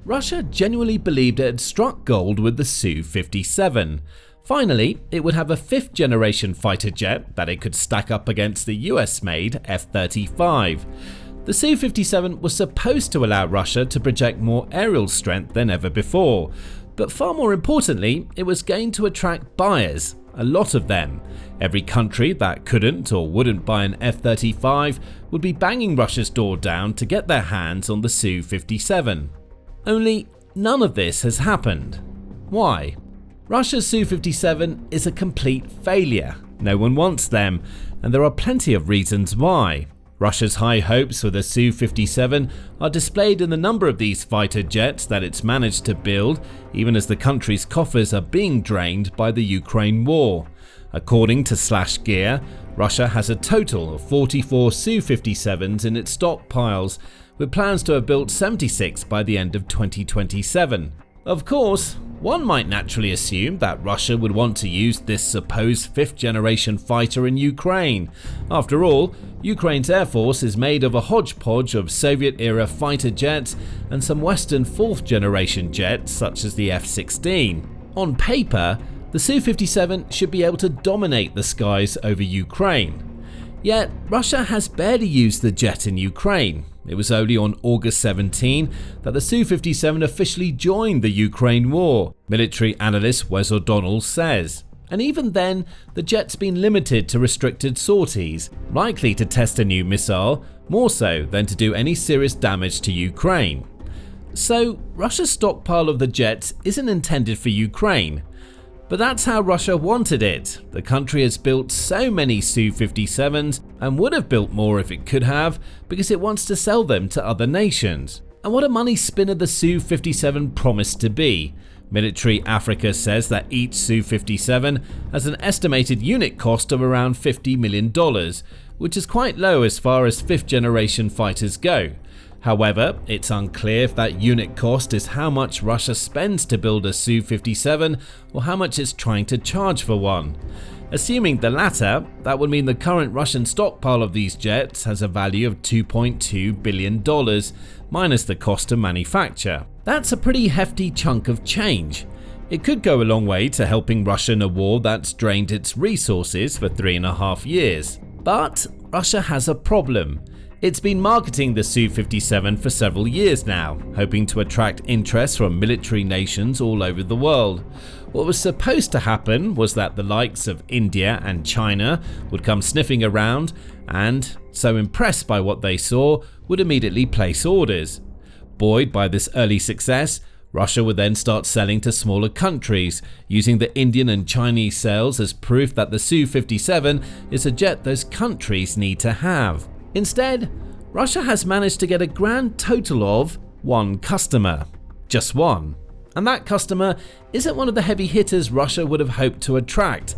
Russia genuinely believed it had struck gold with the Su-57. Finally, it would have a fifth-generation fighter jet that it could stack up against the US-made F-35. The Su-57 was supposed to allow Russia to project more aerial strength than ever before, but far more importantly, it was going to attract buyers, a lot of them. Every country that couldn't or wouldn't buy an F-35 would be banging Russia's door down to get their hands on the Su-57. Only none of this has happened. Why? Russia's Su-57 is a complete failure. No one wants them, and there are plenty of reasons why. Russia's high hopes for the Su-57 are displayed in the number of these fighter jets that it's managed to build, even as the country's coffers are being drained by the Ukraine war. According to /Gear, Russia has a total of 44 Su-57s in its stockpiles, with plans to have built 76 by the end of 2027. Of course, one might naturally assume that Russia would want to use this supposed fifth-generation fighter in Ukraine. After all, Ukraine's air force is made of a hodgepodge of Soviet-era fighter jets and some Western fourth-generation jets such as the F-16. On paper, the Su-57 should be able to dominate the skies over Ukraine. Yet, Russia has barely used the jet in Ukraine. It was only on August 17 that the Su-57 officially joined the Ukraine war, military analyst Wes O'Donnell says. And even then, the jet's been limited to restricted sorties, likely to test a new missile, more so than to do any serious damage to Ukraine. So, Russia's stockpile of the jets isn't intended for Ukraine. But that's how Russia wanted it. The country has built so many Su-57s and would have built more if it could have, because it wants to sell them to other nations. And what a money spinner the Su-57 promised to be. Military Africa says that each Su-57 has an estimated unit cost of around $50 million, which is quite low as far as fifth-generation fighters go. However, it's unclear if that unit cost is how much Russia spends to build a Su-57 or how much it's trying to charge for one. Assuming the latter, that would mean the current Russian stockpile of these jets has a value of $2.2 billion, minus the cost to manufacture. That's a pretty hefty chunk of change. It could go a long way to helping Russia in a war that's drained its resources for 3.5 years. But Russia has a problem. It's been marketing the Su-57 for several years now, hoping to attract interest from military nations all over the world. What was supposed to happen was that the likes of India and China would come sniffing around and, so impressed by what they saw, would immediately place orders. Buoyed by this early success, Russia would then start selling to smaller countries, using the Indian and Chinese sales as proof that the Su-57 is a jet those countries need to have. Instead, Russia has managed to get a grand total of one customer. Just one. And that customer isn't one of the heavy hitters Russia would have hoped to attract.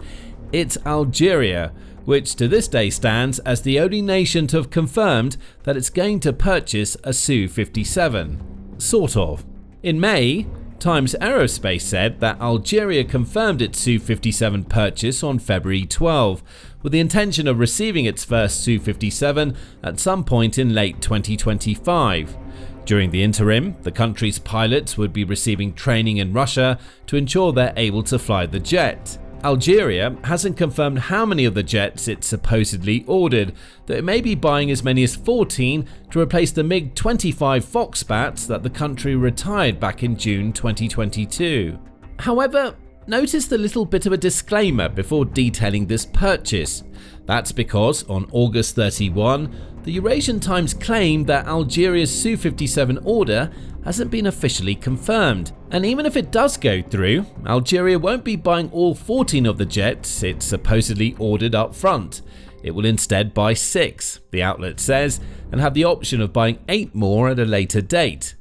It's Algeria, which to this day stands as the only nation to have confirmed that it's going to purchase a Su-57. Sort of. In May, Times Aerospace said that Algeria confirmed its Su-57 purchase on February 12, with the intention of receiving its first Su-57 at some point in late 2025. During the interim, the country's pilots would be receiving training in Russia to ensure they're able to fly the jet. Algeria hasn't confirmed how many of the jets it supposedly ordered, though it may be buying as many as 14 to replace the MiG-25 Foxbats that the country retired back in June 2022. However, notice the little bit of a disclaimer before detailing this purchase. That's because on August 31, the Eurasian Times claimed that Algeria's Su-57 order hasn't been officially confirmed, and even if it does go through, Algeria won't be buying all 14 of the jets it supposedly ordered up front. It will instead buy 6, the outlet says, and have the option of buying 8 more at a later date.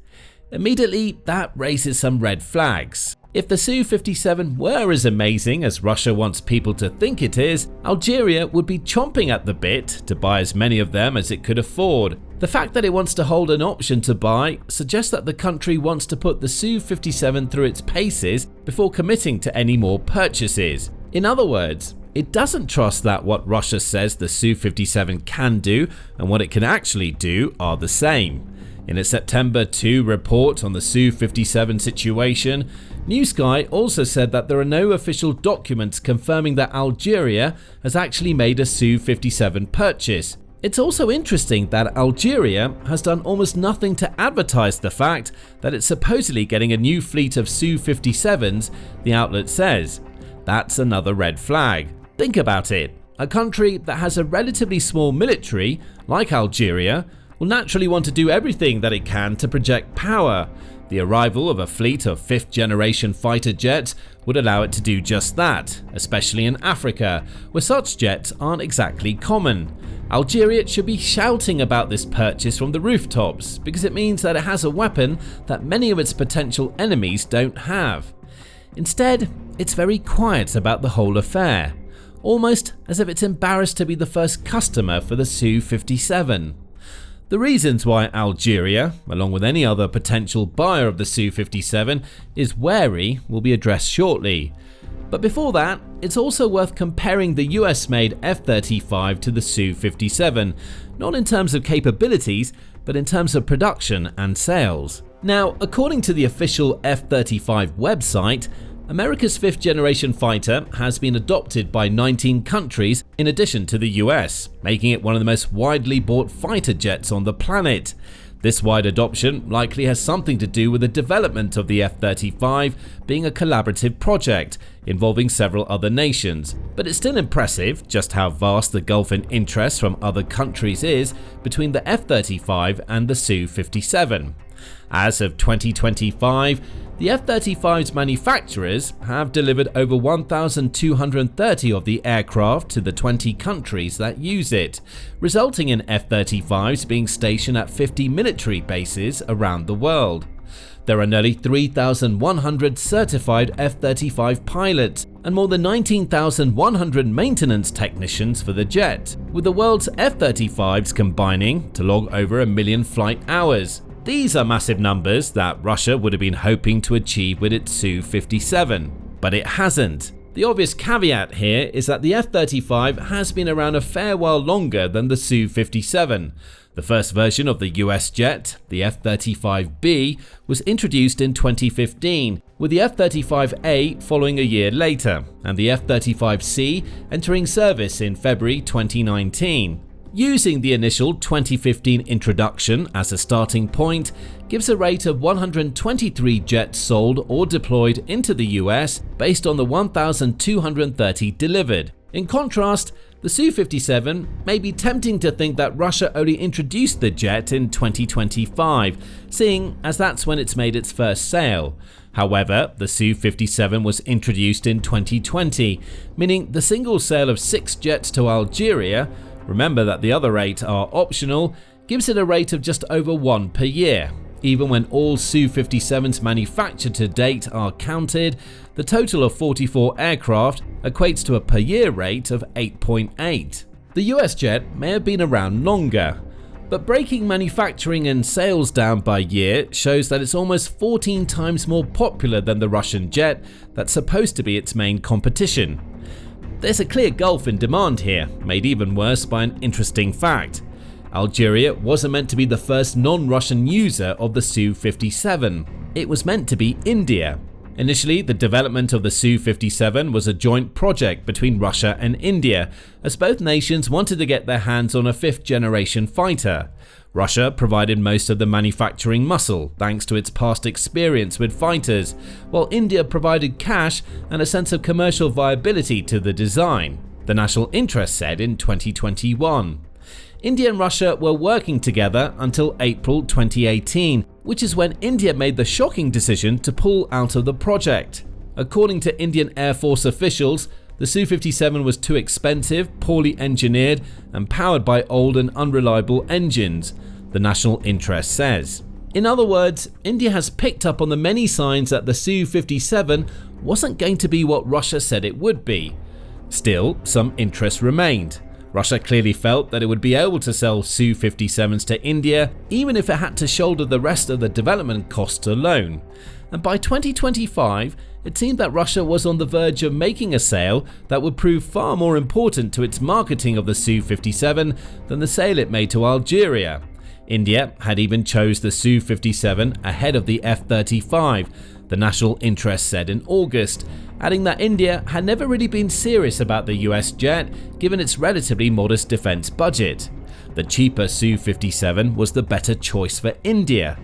Immediately, that raises some red flags. If the Su-57 were as amazing as Russia wants people to think it is, Algeria would be chomping at the bit to buy as many of them as it could afford. The fact that it wants to hold an option to buy suggests that the country wants to put the Su-57 through its paces before committing to any more purchases. In other words, it doesn't trust that what Russia says the Su-57 can do and what it can actually do are the same. In its September 2 report on the Su-57 situation, New Sky also said that there are no official documents confirming that Algeria has actually made a Su-57 purchase. It's also interesting that Algeria has done almost nothing to advertise the fact that it's supposedly getting a new fleet of Su-57s, the outlet says. That's another red flag. Think about it. A country that has a relatively small military, like Algeria, will naturally want to do everything that it can to project power. The arrival of a fleet of 5th generation fighter jets would allow it to do just that, especially in Africa, where such jets aren't exactly common. Algeria should be shouting about this purchase from the rooftops, because it means that it has a weapon that many of its potential enemies don't have. Instead, it's very quiet about the whole affair, almost as if it's embarrassed to be the first customer for the Su-57. The reasons why Algeria, along with any other potential buyer of the Su-57, is wary will be addressed shortly. But before that, it's also worth comparing the US-made F-35 to the Su-57, not in terms of capabilities, but in terms of production and sales. Now, according to the official F-35 website, America's 5th generation fighter has been adopted by 19 countries in addition to the US, making it one of the most widely bought fighter jets on the planet. This wide adoption likely has something to do with the development of the F-35 being a collaborative project involving several other nations, but it's still impressive just how vast the gulf in interest from other countries is between the F-35 and the Su-57. As of 2025, the F-35's manufacturers have delivered over 1,230 of the aircraft to the 20 countries that use it, resulting in F-35s being stationed at 50 military bases around the world. There are nearly 3,100 certified F-35 pilots and more than 19,100 maintenance technicians for the jet, with the world's F-35s combining to log over 1 million flight hours. These are massive numbers that Russia would have been hoping to achieve with its Su-57, but it hasn't. The obvious caveat here is that the F-35 has been around a fair while longer than the Su-57. The first version of the US jet, the F-35B, was introduced in 2015, with the F-35A following a year later, and the F-35C entering service in February 2019. Using the initial 2015 introduction as a starting point gives a rate of 123 jets sold or deployed into the US based on the 1,230 delivered. In contrast, the Su-57 may be tempting to think that Russia only introduced the jet in 2025, seeing as that's when it's made its first sale. However, the Su-57 was introduced in 2020, meaning the single sale of 6 jets to Algeria, remember that the other 8 are optional, gives it a rate of just over 1 per year. Even when all Su-57s manufactured to date are counted, the total of 44 aircraft equates to a per year rate of 8.8. The US jet may have been around longer, but breaking manufacturing and sales down by year shows that it's almost 14 times more popular than the Russian jet that's supposed to be its main competition. There's a clear gulf in demand here, made even worse by an interesting fact. Algeria wasn't meant to be the first non-Russian user of the Su-57. It was meant to be India. Initially, the development of the Su-57 was a joint project between Russia and India, as both nations wanted to get their hands on a 5th generation fighter. Russia provided most of the manufacturing muscle thanks to its past experience with fighters, while India provided cash and a sense of commercial viability to the design, the National Interest said in 2021. India and Russia were working together until April 2018, which is when India made the shocking decision to pull out of the project. According to Indian Air Force officials, the Su-57 was too expensive, poorly engineered, and powered by old and unreliable engines, the National Interest says. In other words, India has picked up on the many signs that the Su-57 wasn't going to be what Russia said it would be. Still, some interest remained. Russia clearly felt that it would be able to sell Su-57s to India, even if it had to shoulder the rest of the development costs alone. And by 2025, it seemed that Russia was on the verge of making a sale that would prove far more important to its marketing of the Su-57 than the sale it made to Algeria. India had even chose the Su-57 ahead of the F-35, the national interest said in August, adding that India had never really been serious about the US jet given its relatively modest defense budget. The cheaper Su-57 was the better choice for India.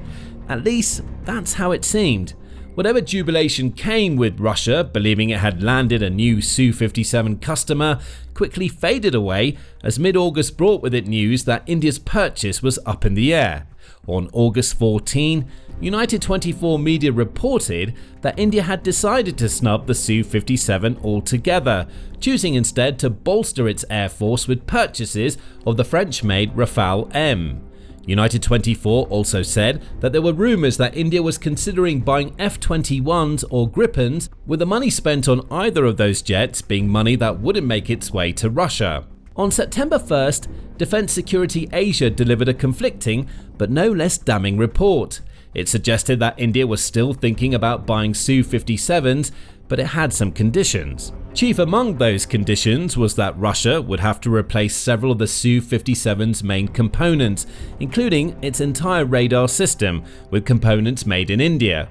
At least, that's how it seemed. Whatever jubilation came with Russia believing it had landed a new Su-57 customer quickly faded away as mid-August brought with it news that India's purchase was up in the air. On August 14, United 24 media reported that India had decided to snub the Su-57 altogether, choosing instead to bolster its air force with purchases of the French-made Rafale-M. United 24 also said that there were rumours that India was considering buying F-21s or Gripens, with the money spent on either of those jets being money that wouldn't make its way to Russia. On September 1st, Defence Security Asia delivered a conflicting but no less damning report. It suggested that India was still thinking about buying Su-57s, but it had some conditions. Chief among those conditions was that Russia would have to replace several of the Su-57's main components, including its entire radar system, with components made in India.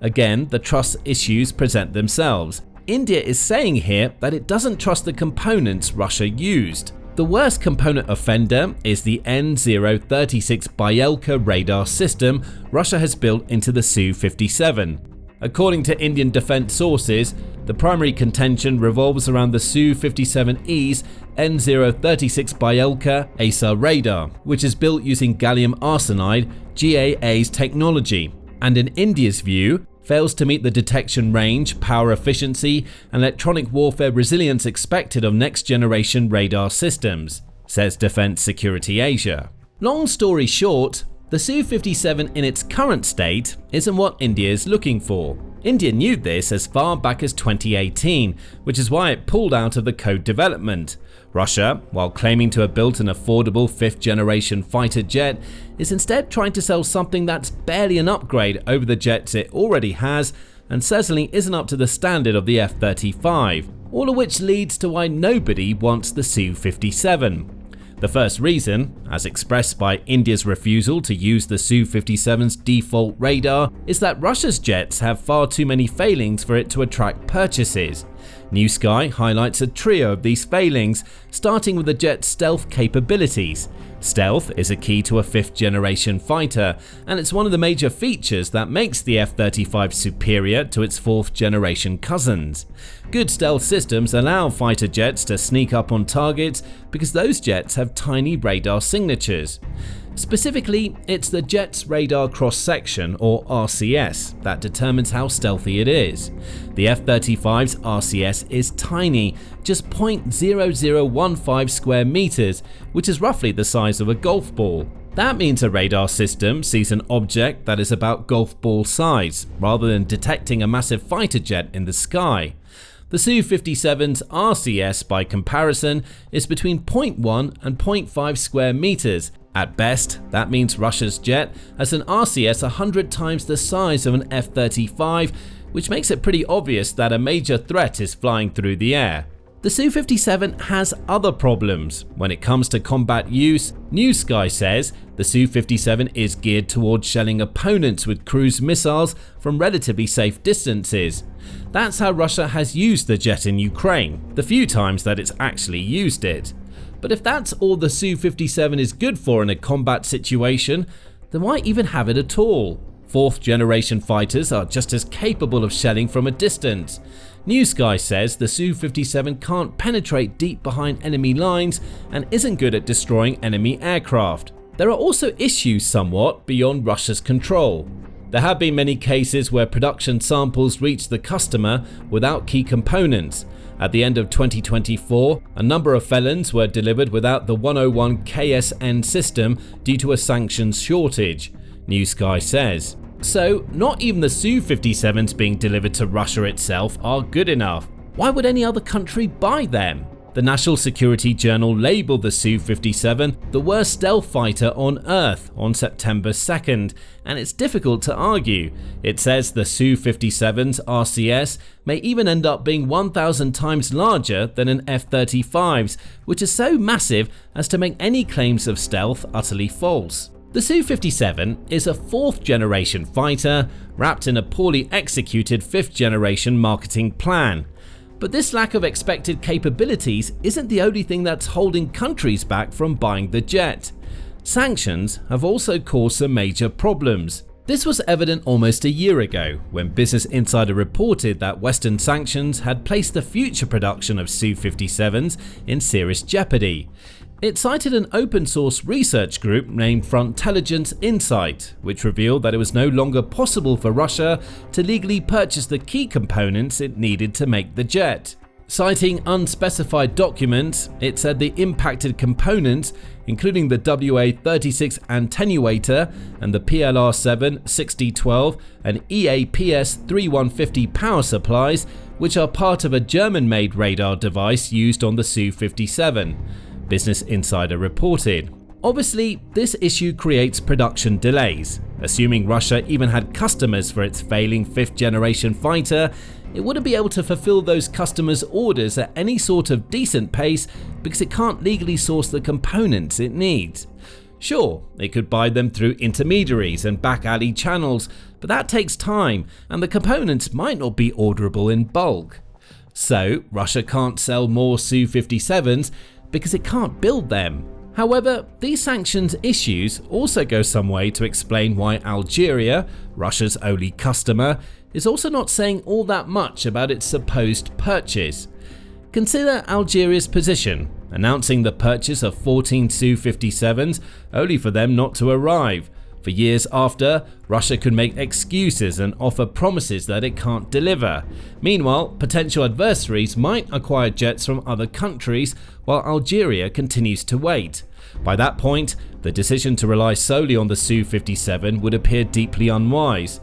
Again, the trust issues present themselves. India is saying here that it doesn't trust the components Russia used. The worst component offender is the N036 Byelka radar system Russia has built into the Su-57. According to Indian defense sources, the primary contention revolves around the Su-57E's N036 Byelka ASA radar, which is built using gallium arsenide GAA's technology, and in India's view, fails to meet the detection range, power efficiency, and electronic warfare resilience expected of next-generation radar systems, says Defence Security Asia. Long story short, the Su-57 in its current state isn't what India is looking for. India knew this as far back as 2018, which is why it pulled out of the code development. Russia, while claiming to have built an affordable 5th-generation fighter jet, is instead trying to sell something that's barely an upgrade over the jets it already has and certainly isn't up to the standard of the F-35, all of which leads to why nobody wants the Su-57. The first reason, as expressed by India's refusal to use the Su-57's default radar, is that Russia's jets have far too many failings for it to attract purchases. New Sky highlights a trio of these failings, starting with the jet's stealth capabilities. Stealth is a key to a 5th-generation fighter, and it's one of the major features that makes the F-35 superior to its 4th-generation cousins. Good stealth systems allow fighter jets to sneak up on targets because those jets have tiny radar signatures. Specifically, it's the jet's radar cross-section, or RCS, that determines how stealthy it is. The F-35's RCS is tiny, just 0.0015 square meters, which is roughly the size of a golf ball. That means a radar system sees an object that is about golf ball size, rather than detecting a massive fighter jet in the sky. The Su-57's RCS, by comparison, is between 0.1 and 0.5 square meters. At best, that means Russia's jet has an RCS 100 times the size of an F-35, which makes it pretty obvious that a major threat is flying through the air. The Su-57 has other problems. When it comes to combat use, New Sky says the Su-57 is geared towards shelling opponents with cruise missiles from relatively safe distances. That's how Russia has used the jet in Ukraine, the few times that it's actually used it. But if that's all the Su-57 is good for in a combat situation, then why even have it at all? 4th-generation fighters are just as capable of shelling from a distance. New Sky says the Su-57 can't penetrate deep behind enemy lines and isn't good at destroying enemy aircraft. There are also issues somewhat beyond Russia's control. There have been many cases where production samples reached the customer without key components. At the end of 2024, a number of felons were delivered without the 101 KSN system due to a sanctions shortage, New Sky says. So, not even the Su-57s being delivered to Russia itself are good enough. Why would any other country buy them? The National Security Journal labelled the Su-57 the worst stealth fighter on Earth on September 2nd, and it's difficult to argue. It says the Su-57's RCS may even end up being 1,000 times larger than an F-35's, which is so massive as to make any claims of stealth utterly false. The Su-57 is a 4th generation fighter wrapped in a poorly executed 5th generation marketing plan. But this lack of expected capabilities isn't the only thing that's holding countries back from buying the jet. Sanctions have also caused some major problems. This was evident almost a year ago when Business Insider reported that Western sanctions had placed the future production of Su-57s in serious jeopardy. It cited an open-source research group named Frontelligence Insight, which revealed that it was no longer possible for Russia to legally purchase the key components it needed to make the jet. Citing unspecified documents, it said the impacted components, including the WA-36 attenuator and the PLR-7 6012 and EAPS-3150 power supplies, which are part of a German-made radar device used on the Su-57. Business Insider reported. Obviously, this issue creates production delays. Assuming Russia even had customers for its failing 5th generation fighter, it wouldn't be able to fulfill those customers' orders at any sort of decent pace because it can't legally source the components it needs. Sure, it could buy them through intermediaries and back alley channels, but that takes time and the components might not be orderable in bulk. So, Russia can't sell more Su-57s because it can't build them. However, these sanctions issues also go some way to explain why Algeria, Russia's only customer, is also not saying all that much about its supposed purchase. Consider Algeria's position, announcing the purchase of 14 Su-57s only for them not to arrive. For years after, Russia could make excuses and offer promises that it can't deliver. Meanwhile, potential adversaries might acquire jets from other countries while Algeria continues to wait. By that point, the decision to rely solely on the Su-57 would appear deeply unwise.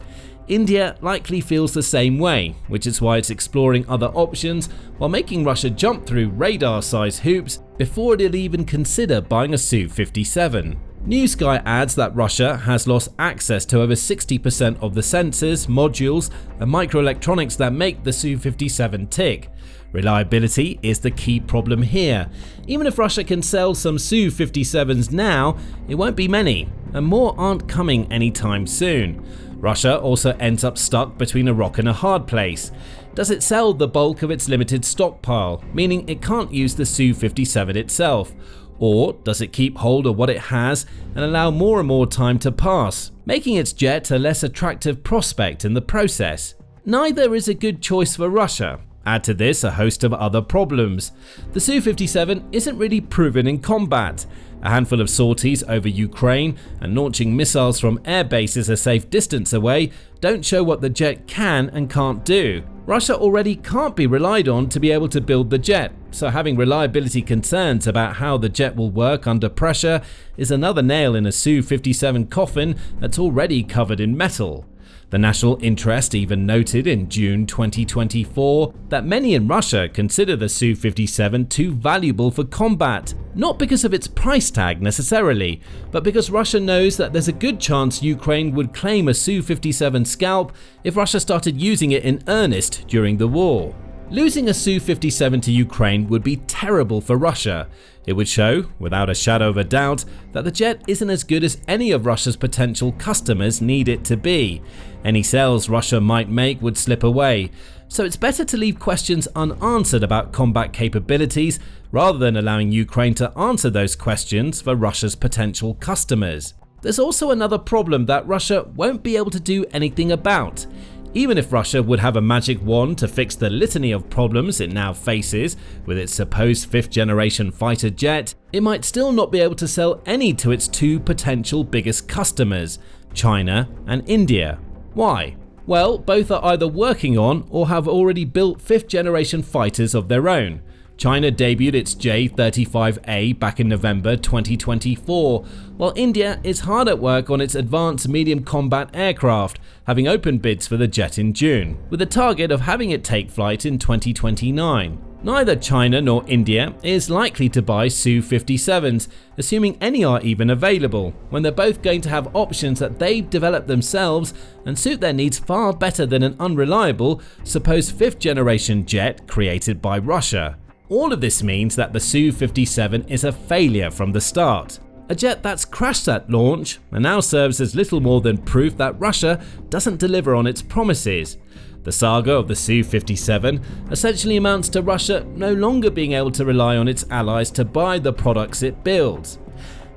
India likely feels the same way, which is why it's exploring other options while making Russia jump through radar-sized hoops before it'll even consider buying a Su-57. Newsguy adds that Russia has lost access to over 60% of the sensors, modules, and microelectronics that make the Su-57 tick. Reliability is the key problem here. Even if Russia can sell some Su-57s now, it won't be many, and more aren't coming anytime soon. Russia also ends up stuck between a rock and a hard place. Does it sell the bulk of its limited stockpile, meaning it can't use the Su-57 itself? Or does it keep hold of what it has and allow more and more time to pass, making its jet a less attractive prospect in the process? Neither is a good choice for Russia. Add to this a host of other problems. The Su-57 isn't really proven in combat. A handful of sorties over Ukraine and launching missiles from air bases a safe distance away don't show what the jet can and can't do. Russia already can't be relied on to be able to build the jet, so having reliability concerns about how the jet will work under pressure is another nail in a Su-57 coffin that's already covered in metal. The national interest even noted in June 2024 that many in Russia consider the Su-57 too valuable for combat, not because of its price tag necessarily, but because Russia knows that there's a good chance Ukraine would claim a Su-57 scalp if Russia started using it in earnest during the war. Losing a Su-57 to Ukraine would be terrible for Russia. It would show, without a shadow of a doubt, that the jet isn't as good as any of Russia's potential customers need it to be. Any sales Russia might make would slip away, so it's better to leave questions unanswered about combat capabilities rather than allowing Ukraine to answer those questions for Russia's potential customers. There's also another problem that Russia won't be able to do anything about. Even if Russia would have a magic wand to fix the litany of problems it now faces with its supposed 5th generation fighter jet, it might still not be able to sell any to its two potential biggest customers, China and India. Why? Well, both are either working on or have already built 5th generation fighters of their own. China debuted its J-35A back in November 2024, while India is hard at work on its advanced medium combat aircraft, having opened bids for the jet in June, with a target of having it take flight in 2029. Neither China nor India is likely to buy Su-57s, assuming any are even available, when they're both going to have options that they've developed themselves and suit their needs far better than an unreliable, supposed 5th generation jet created by Russia. All of this means that the Su-57 is a failure from the start. a jet that's crashed at launch and now serves as little more than proof that Russia doesn't deliver on its promises. The saga of the Su-57 essentially amounts to Russia no longer being able to rely on its allies to buy the products it builds.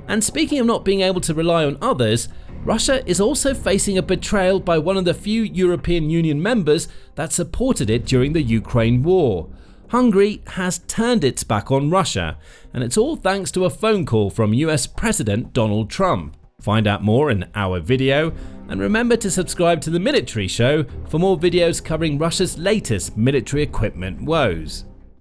And speaking of not being able to rely on others, Russia is also facing a betrayal by one of the few European Union members that supported it during the Ukraine war. Hungary has turned its back on Russia, and it's all thanks to a phone call from US President Donald Trump. Find out more in our video, and remember to subscribe to the Military Show for more videos covering Russia's latest military equipment woes.